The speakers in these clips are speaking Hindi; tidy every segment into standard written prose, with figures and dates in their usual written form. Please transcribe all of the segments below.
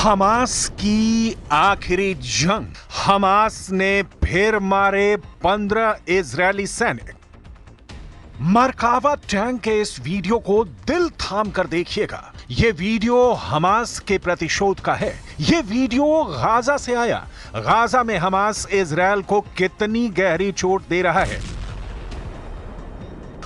हमास की आखिरी जंग। हमास ने फिर मारे 15 इजरायली सैनिक। मरकावा टैंक के इस वीडियो को दिल थाम कर देखिएगा। यह वीडियो हमास के प्रतिशोध का है। यह वीडियो गाजा से आया। गाजा में हमास इजरायल को कितनी गहरी चोट दे रहा है,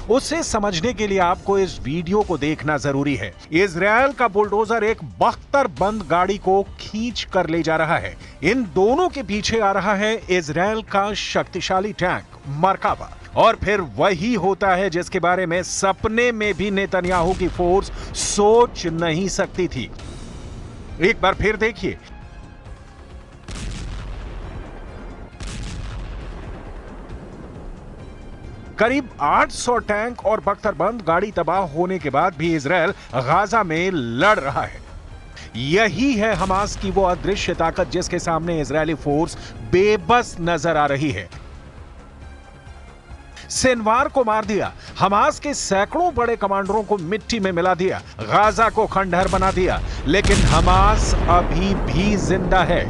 उसे समझने के लिए आपको इस वीडियो को देखना जरूरी है। इजरायल का बुलडोजर एक बख्तरबंद गाड़ी को खींच कर ले जा रहा है। इन दोनों के पीछे आ रहा है इजरायल का शक्तिशाली टैंक मरकावा। और फिर वही होता है जिसके बारे में सपने में भी नेतन्याहू की फोर्स सोच नहीं सकती थी। एक बार फिर देखिए। करीब 800 टैंक और बख्तरबंद गाड़ी तबाह होने के बाद भी इजरायल गाजा में लड़ रहा है। यही है हमास की वो अदृश्य ताकत जिसके सामने इजरायली फोर्स बेबस नजर आ रही है। सिनवार को मार दिया, हमास के सैकड़ों बड़े कमांडरों को मिट्टी में मिला दिया, गाजा को खंडहर बना दिया, लेकिन हमास अभी भी जिंदा है।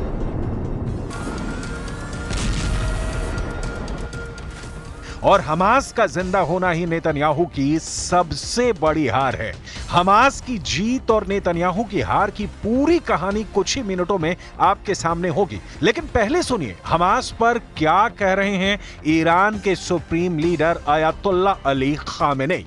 और हमास का जिंदा होना ही नेतन्याहू की सबसे बड़ी हार है। हमास की जीत और नेतन्याहू की हार की पूरी कहानी कुछ ही मिनटों में आपके सामने होगी, लेकिन पहले सुनिए हमास पर क्या कह रहे हैं ईरान के supreme leader ayatollah Ali Khamenei.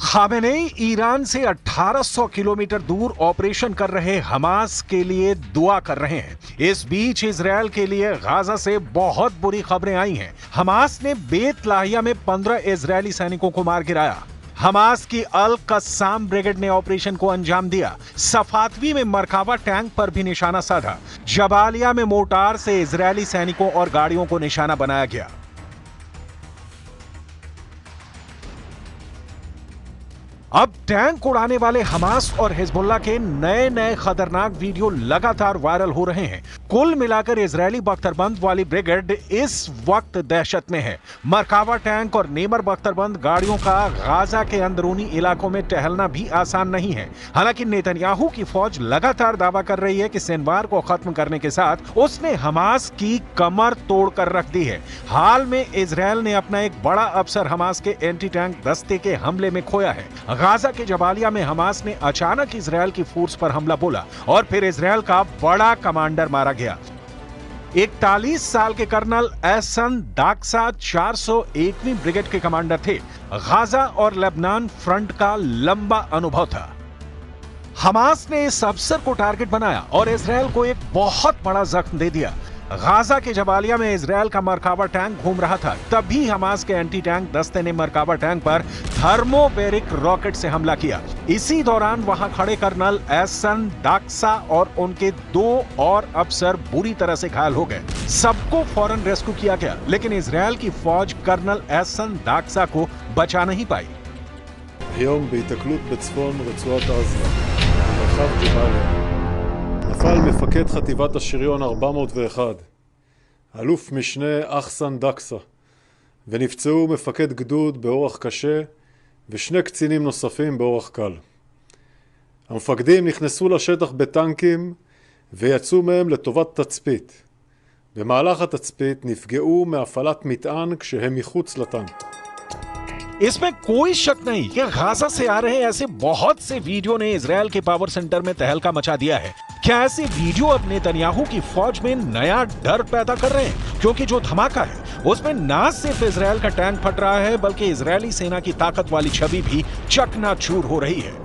Khamenei Iran से 1800 किलोमीटर दूर ऑपरेशन कर रहे हमास के लिए दुआ कर रहे हैं। इस बीच इजरायल के लिए गाजा से बहुत बुरी खबरें आई हैं। हमास ने बेत लाहिया में 15 इजरायली सैनिकों को मार गिराया। हमास की अल कस्साम ब्रिगेड ने ऑपरेशन को अंजाम दिया। सफातवी में मरकावा टैंक पर भी निशाना साधा। जबालिया में मोर्टार से इजरायली सैनिकों और गाड़ियों को निशाना बनाया गया। अब टैंक उड़ाने वाले हमास और हिजबुल्लाह के नए नए खतरनाक वीडियो लगातार वायरल हो रहे हैं। कुल मिलाकर इजरायली बख्तरबंद वाली ब्रिगेड इस वक्त दहशत में है। मरकावा टैंक और नेमर बख्तरबंद गाड़ियों का गाजा के अंदरूनी इलाकों में टहलना भी आसान नहीं है। हालांकि नेतन्याहू की फौज लगातार दावा कर रही है कि सिनवार को खत्म करने के साथ उसने हमास की कमर तोड़कर रख दी है। हाल में इजरायल ने अपना एक बड़ा अफसर हमास के एंटी टैंक दस्ते के हमले में खोया है। गाजा के जबालिया में हमास ने अचानक इजरायल की फोर्स पर हमला बोला और फिर इजरायल का बड़ा कमांडर मारा गया। 41 साल के कर्नल एहसन दाक्सा 401वीं ब्रिगेड के कमांडर थे। गाजा और लेबनान फ्रंट का लंबा अनुभव था। हमास ने इस अफसर को टारगेट बनाया और इजरायल को एक बहुत बड़ा जख्म दे दिया। गाजा के जबालिया में इजरायल का मरकावा टैंक घूम रहा था, तभी हमास के एंटी टैंक दस्ते ने मरकावा टैंक पर थर्मोबैरिक रॉकेट से हमला किया। इसी दौरान वहां खड़े कर्नल एहसन दाक्सा और उनके 2 और अफसर बुरी तरह से घायल हो गए। सबको फौरन रेस्क्यू किया गया, लेकिन इजरायल की फौज कर्नल एहसन दाक्सा को बचा नहीं पाई। היום בהיתקלות בצפון רצועת עזה, במרחב ג'באליה, נפל מפקד חטיבת השריון 401, אלוף משנה אחסן דקסה, ונפצעו מפקד גדוד באורח קשה ושני קצינים נוספים באורח קל. המפקדים נכנסו לשטח בטנקים ויצאו מהם לטובת תצפית. במהלך התצפית נפגעו מהפעלת מטען כשהם מחוץ לטנק. इसमें कोई शक नहीं कि गाजा से आ रहे ऐसे बहुत से वीडियो ने इजरायल के पावर सेंटर में तहलका मचा दिया है। क्या ऐसे वीडियो अब नेतन्याहू की फौज में नया डर पैदा कर रहे हैं? क्योंकि जो धमाका है उसमें ना सिर्फ इजरायल का टैंक फट रहा है, बल्कि इजरायली सेना की ताकत वाली छवि भी चकनाचूर हो रही है।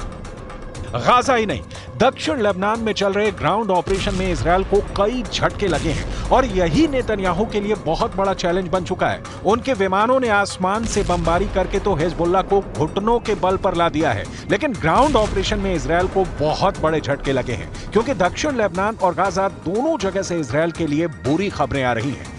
गाजा ही नहीं, दक्षिण लेबनान में चल रहे ग्राउंड ऑपरेशन में इजरायल को कई झटके लगे हैं और यही नेतन्याहू के लिए बहुत बड़ा चैलेंज बन चुका है। उनके विमानों ने आसमान से बमबारी करके तो हिजबुल्लाह को घुटनों के बल पर ला दिया है, लेकिन ग्राउंड ऑपरेशन में इजरायल को बहुत बड़े झटके लगे हैं, क्योंकि दक्षिण लेबनान और गाजा दोनों जगह से इजरायल के लिए बुरी खबरें आ रही हैं।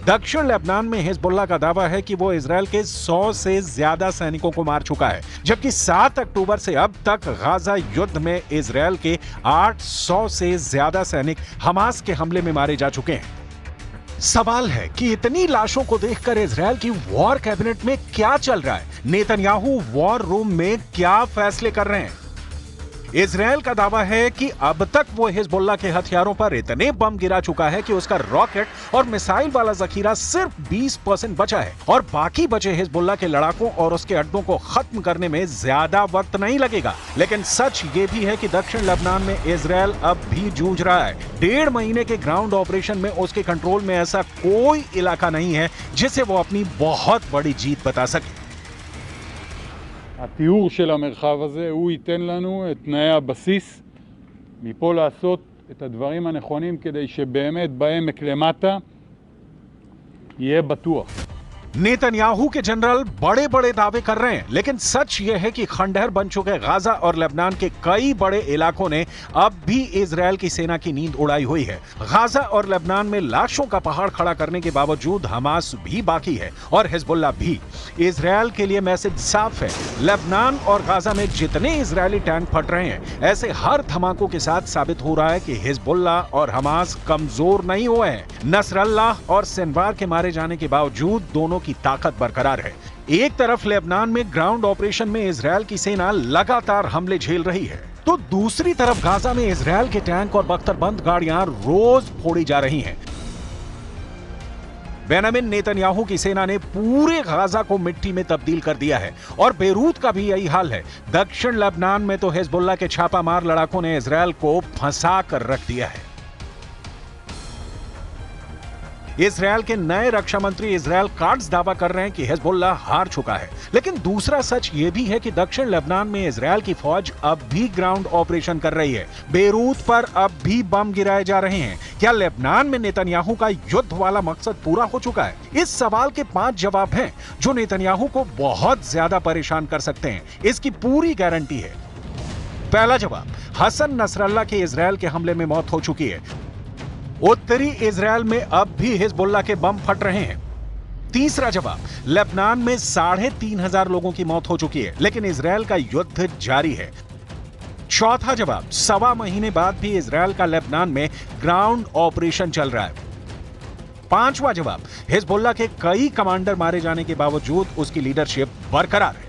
दक्षिण लेबनान में हिजबुल्लाह का दावा है कि वो इजरायल के 100 से ज्यादा सैनिकों को मार चुका है, जबकि 7 अक्टूबर से अब तक गाजा युद्ध में इजरायल के 800 से ज्यादा सैनिक हमास के हमले में मारे जा चुके हैं। सवाल है कि इतनी लाशों को देखकर इजरायल की वॉर कैबिनेट में क्या चल रहा है? नेतन्याहू वॉर रूम में क्या फैसले कर रहे हैं? इजरायल का दावा है कि अब तक वो हिजबुल्लाह के हथियारों पर इतने बम गिरा चुका है कि उसका रॉकेट और मिसाइल वाला जखीरा सिर्फ 20% बचा है और बाकी बचे हिजबुल्लाह के लड़ाकों और उसके अड्डों को खत्म करने में ज्यादा वक्त नहीं लगेगा। लेकिन सच ये भी है कि दक्षिण लेबनान में इजरायल अब भी जूझ रहा है। 1.5 महीने के ग्राउंड ऑपरेशन में उसके कंट्रोल में ऐसा कोई इलाका नहीं है जिसे वो अपनी बहुत बड़ी जीत बता सके। התיאור של המרחב הזה הוא ייתן לנו את תנאי הבסיס מפה לעשות את הדברים הנכונים כדי שבאמת בעמק למטה יהיה בטוח. नेतन्याहू के जनरल बड़े बड़े दावे कर रहे हैं, लेकिन सच यह है कि खंडहर बन चुके गाजा और लेबनान के कई बड़े इलाकों ने अब भी इजरायल की सेना की नींद उड़ाई हुई है। गाजा और लेबनान में लाशों का पहाड़ खड़ा करने के बावजूद हमास भी बाकी है और हिजबुल्लाह भी। इजरायल के लिए मैसेज साफ है, लेबनान और गाजा में जितने इजरायली टैंक फट रहे हैं, ऐसे हर धमाकों के साथ साबित हो रहा है कि हिजबुल्लाह और हमास कमजोर नहीं हुए हैं। नसरल्लाह और सिनवार के मारे जाने के बावजूद दोनों की ताकत बरकरार है। एक तरफ लेबनान में ग्राउंड ऑपरेशन में इजरायल की सेना लगातार हमले झेल रही है, तो दूसरी तरफ गाजा में इजरायल के टैंक और बख्तरबंद गाड़ियां रोज फोड़ी जा रही हैं। बेंजामिन नेतन्याहू की सेना ने पूरे गाजा को मिट्टी में तब्दील कर दिया है और बेरूत का भी यही हाल है। दक्षिण लेबनान में तो हिजबुल्लाह के छापामार लड़ाकों ने इजरायल को फंसा कर रख दिया है। इजरायल के नए रक्षा मंत्री इजरायल काट्ज दावा कर रहे हैं कि हिजबुल्लाह हार चुका है, लेकिन दूसरा सच यह भी है कि दक्षिण लेबनान में इजरायल की फौज अब भी ग्राउंड ऑपरेशन कर रही है। बेरूत पर अब भी बम गिराए जा रहे हैं। क्या लेबनान में नेतन्याहू का युद्ध वाला मकसद पूरा हो चुका है? इस सवाल के 5 जवाब हैं जो नेतन्याहू को बहुत ज्यादा परेशान कर सकते हैं। इसकी पूरी गारंटी है। पहला जवाब, हसन नसरल्लाह के इजरायल के हमले में मौत हो चुकी है। उत्तरी इजरायल में अब भी हिजबुल्लाह के बम फट रहे हैं। तीसरा जवाब, लेबनान में 3,500 लोगों की मौत हो चुकी है, लेकिन इजरायल का युद्ध जारी है। चौथा जवाब, 1.25 महीने बाद भी इजरायल का लेबनान में ग्राउंड ऑपरेशन चल रहा है। पांचवा जवाब, हिजबुल्लाह के कई कमांडर मारे जाने के बावजूद उसकी लीडरशिप बरकरार है।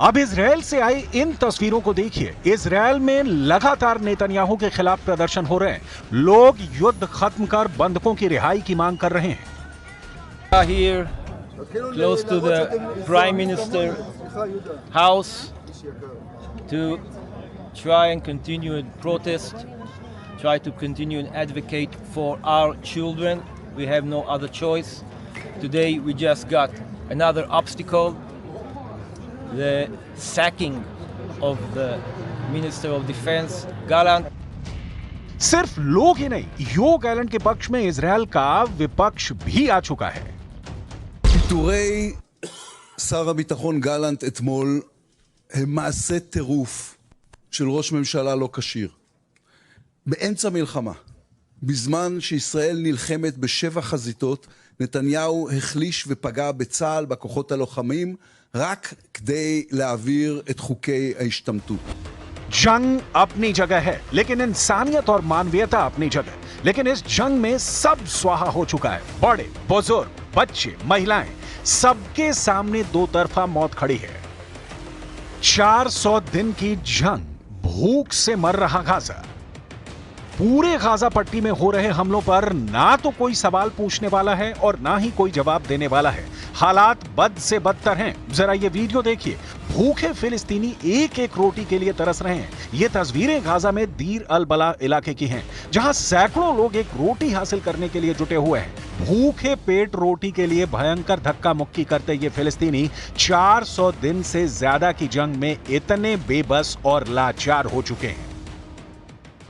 अब इजरायल से आई इन तस्वीरों को देखिए। इजरायल में लगातार नेतन्याहू के खिलाफ प्रदर्शन हो रहे हैं। लोग युद्ध खत्म कर बंधकों की रिहाई की मांग कर रहे हैं। Here, close to the Prime Minister house, to try and continue and protest, try to continue and advocate for our children. We have no other choice. Today we just got another obstacle, the sacking of the Minister of Defense, Gallant. सिर्फ लोग ही नहीं, यो गैलेंट के पक्ष में इजरायल का विपक्ष भी आ चुका है। פיטורי שר הביטחון גלנט אתמול הם מעשה טירוף של ראש ממשלה לא כשיר. באמצע מלחמה, בזמן שישראל נלחמת ב7 חזיתות, נתניהו החליש ופגע בצה"ל, בכוחות הלוחמים, רק כדי להעביר את חוקי ההשתמטות. जंग अपनी जगह है, लेकिन इंसानियत और मानवीयता अपनी जगह। लेकिन इस जंग में सब स्वाहा हो चुका है। बड़े, बुजुर्ग, बच्चे, महिलाएं, सबके सामने दो तरफा मौत खड़ी है। 400 दिन की जंग, भूख से मर रहा गाजा। पूरे गाजा पट्टी में हो रहे हमलों पर ना तो कोई सवाल पूछने वाला है और ना ही कोई जवाब देने वाला है। हालात बद से बदतर हैं। जरा ये वीडियो देखिए। भूखे फिलिस्तीनी एक एक रोटी के लिए तरस रहे हैं। ये तस्वीरें गाजा में दीर अल बला इलाके की हैं, जहां सैकड़ों लोग एक रोटी हासिल करने के लिए जुटे हुए हैं। भूखे पेट रोटी के लिए भयंकर धक्का मुक्की करते ये फिलिस्तीनी 400 दिन से ज्यादा की जंग में इतने बेबस और लाचार हो चुके हैं।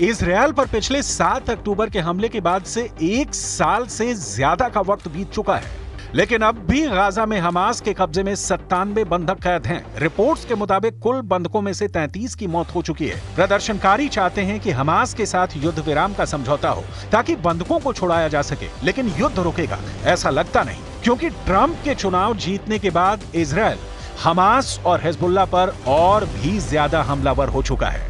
इजरायल पर पिछले 7 अक्टूबर के हमले के बाद से 1 साल से ज्यादा का वक्त बीत चुका है, लेकिन अब भी गाजा में हमास के कब्जे में 97 बंधक कैद हैं। रिपोर्ट्स के मुताबिक कुल बंधकों में से 33 की मौत हो चुकी है। प्रदर्शनकारी चाहते हैं कि हमास के साथ युद्ध विराम का समझौता हो ताकि बंधकों को छुड़ाया जा सके, लेकिन युद्ध रुकेगा ऐसा लगता नहीं, क्योंकि ट्रंप के चुनाव जीतने के बाद इजरायल हमास और हिजबुल्लाह पर और भी ज्यादा हमलावर हो चुका है।